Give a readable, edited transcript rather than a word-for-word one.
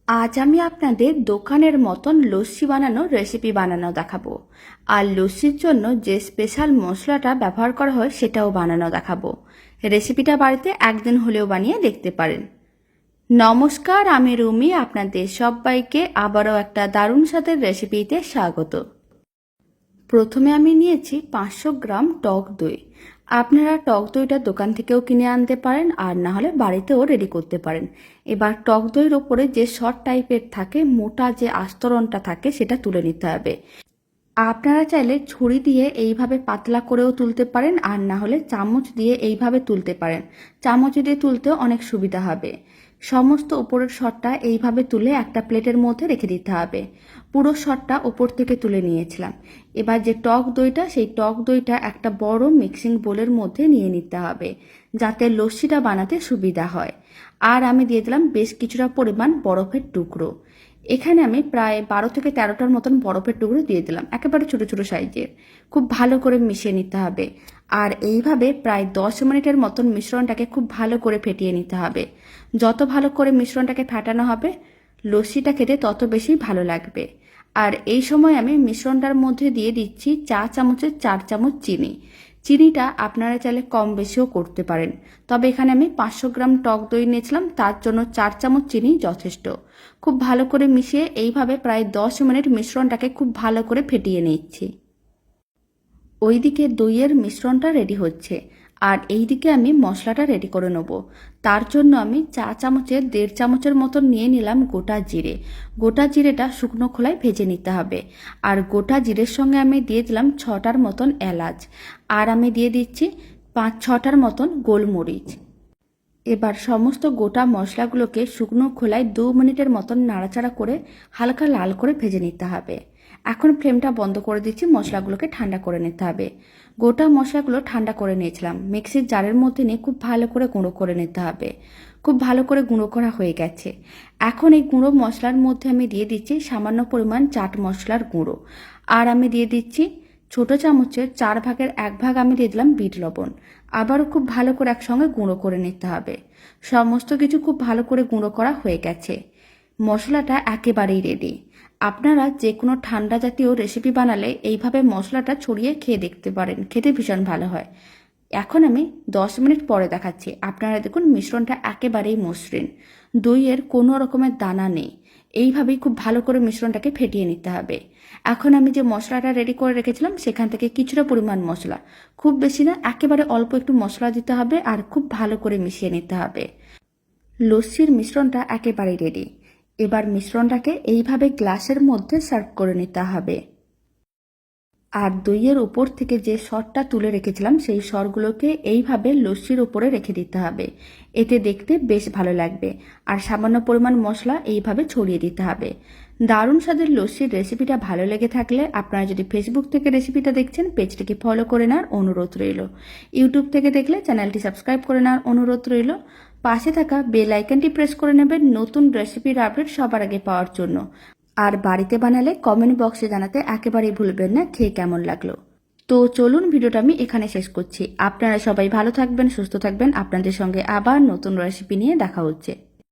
আজ আমি আপনাদের দোকানের মতন লস্যি বানানোর রেসিপি বানানো দেখাবো। আর লস্যির জন্য যে স্পেশাল মশলাটা ব্যবহার করা হয় সেটাও বানানো দেখাবো। রেসিপিটা বাড়িতে একদিন হলেও বানিয়ে দেখতে পারেন। নমস্কার, আমি রুমি। আপনাদের সবাইকে আবারও একটা দারুণ স্বাদের রেসিপিতে স্বাগত। প্রথমে আমি নিয়েছি 500 গ্রাম টক দই। আপনারা টক দইটা দোকান থেকেও কিনে আনতে পারেন, আর না হলে বাড়িতেও রেডি করতে পারেন। এবার টক দইয়ের ওপরে যে শর্ট টাইপের থাকে, মোটা যে আস্তরণটা থাকে, সেটা তুলে নিতে হবে। আপনারা চাইলে ছুরি দিয়ে এইভাবে পাতলা করেও তুলতে পারেন, আর না হলে চামচ দিয়ে এইভাবে তুলতে পারেন। চামচ দিয়ে তুলতেও অনেক সুবিধা হবে। সমস্ত উপরের শটটা এইভাবে তুলে একটা প্লেটের মধ্যে রেখে দিতে হবে। পুরো শটটা ওপর থেকে তুলে নিয়েছিলাম। এবার যে টক দইটা, সেই টক দইটা একটা বড় মিক্সিং বোলের মধ্যে নিয়ে নিতে হবে, যাতে লস্যিটা বানাতে সুবিধা হয়। আর আমি দিয়ে দিলাম বেশ কিছুটা পরিমাণ বরফের টুকরো। এখানে আমি প্রায় 12 থেকে 13টার মতন বরফের টুকরো দিয়ে দিলাম, একেবারে ছোট ছোট সাইজের। খুব ভালো করে মিশিয়ে নিতে হবে। আর এইভাবে প্রায় 10 মিনিটের মতন মিশ্রণটাকে খুব ভালো করে ফেটিয়ে নিতে হবে। যত ভালো করে মিশ্রণটাকে ফেটানো হবে, লস্যিটা খেতে তত বেশি ভালো লাগবে। আর এই সময় আমি মিশ্রণটার মধ্যে দিয়ে দিচ্ছি 4 চামচের 4 চামচ চিনি। চিনিটা আপনারা চাইলে কম বেশিও করতে পারেন, তবে এখানে আমি 500 গ্রাম টক দই নিয়েছিলাম, তার জন্য 4 চামচ চিনি যথেষ্ট। খুব ভালো করে মিশিয়ে এইভাবে প্রায় 10 মিনিট মিশ্রণটাকে খুব ভালো করে ফেটিয়ে নিচ্ছি। ওইদিকে দইয়ের মিশ্রণটা রেডি হচ্ছে, আর এইদিকে আমি মশলাটা রেডি করে নেব। তার জন্য আমি 4 চামচের 1.5 চামচের মতন নিয়ে নিলাম গোটা জিরে। গোটা জিরেটা শুকনো খোলায় ভেজে নিতে হবে। আর গোটা জিরের সঙ্গে আমি দিয়ে দিলাম 6টার মতন এলাচ। আর আমি দিয়ে দিচ্ছি 5-6টার মতন গোলমরিচ। এবার সমস্ত গোটা মশলাগুলোকে শুকনো খোলায় 2 মিনিটের মতন নাড়াচাড়া করে হালকা লাল করে ভেজে নিতে হবে। এখন ফ্লেমটা বন্ধ করে দিচ্ছি, মশলাগুলোকে ঠান্ডা করে নিতে হবে। গোটা মশলাগুলো ঠান্ডা করে নিয়েছিলাম, মিক্সির জারের মধ্যে নিয়ে খুব ভালো করে গুঁড়ো করে নিতে হবে। খুব ভালো করে গুঁড়ো করা হয়ে গেছে। এখন এই গুঁড়ো মশলার মধ্যে আমি দিয়ে দিচ্ছি সামান্য পরিমাণ চাট মশলার গুঁড়ো। আর আমি দিয়ে দিচ্ছি ছোট চামচের 4 ভাগের 1 ভাগ আমি দিয়ে দিলাম বিট লবণ। আবারও খুব ভালো করে একসঙ্গে গুঁড়ো করে নিতে হবে। সমস্ত কিছু খুব ভালো করে গুঁড়ো করা হয়ে গেছে। মশলাটা একেবারেই রেডি। আপনারা যে কোনো ঠান্ডা জাতীয় রেসিপি বানালে এইভাবে মশলাটা ছড়িয়ে খেয়ে দেখতে পারেন, খেতে ভীষণ ভালো হয়। এখন আমি 10 মিনিট পরে দেখাচ্ছি। আপনারা দেখুন মিশ্রণটা একেবারেই মসৃণ, দইয়ের কোনো রকমের দানা নেই। এইভাবেই খুব ভালো করে মিশ্রণটাকে ফেটিয়ে নিতে হবে। এখন আমি যে মশলাটা রেডি করে রেখেছিলাম, সেখান থেকে কিছুটা পরিমাণ মশলা, খুব বেশি না, একেবারে অল্প একটু মশলা দিতে হবে, আর খুব ভালো করে মিশিয়ে নিতে হবে। লস্যির মিশ্রণটা একেবারেই রেডি। এবার মিশ্রণটাকে এইভাবে গ্লাসের মধ্যে সার্ভ করে নিতে হবে। আর দইয়ের উপর থেকে যে সরটা তুলে রেখেছিলাম, সেই সরগুলোকে এইভাবে লস্যির উপরে রেখে দিতে হবে। এতে দেখতে বেশ ভালো লাগবে। আর সামান্য পরিমাণ মশলা এইভাবে ছড়িয়ে দিতে হবে। দারুণ স্বাদের লস্যির রেসিপিটা ভালো লেগে থাকলে আপনারা যদি ফেসবুক থেকে রেসিপিটা দেখছেন, পেজটিকে ফলো করে নেওয়ার অনুরোধ রইল। ইউটিউব থেকে দেখলে চ্যানেলটি সাবস্ক্রাইব করে নেওয়ার অনুরোধ রইল। পাশে থাকা বেল আইকনটি প্রেস করে নেবেন নতুন রেসিপির আপডেট সবার আগে পাওয়ার জন্য। আর বাড়িতে বানালে কমেন্ট বক্সে জানাতে একেবারেই ভুলবেন না খেয়ে কেমন লাগলো। তো চলুন, ভিডিওটা আমি এখানে শেষ করছি। আপনারা সবাই ভালো থাকবেন, সুস্থ থাকবেন। আপনাদের সঙ্গে আবার নতুন রেসিপি নিয়ে দেখা হচ্ছে।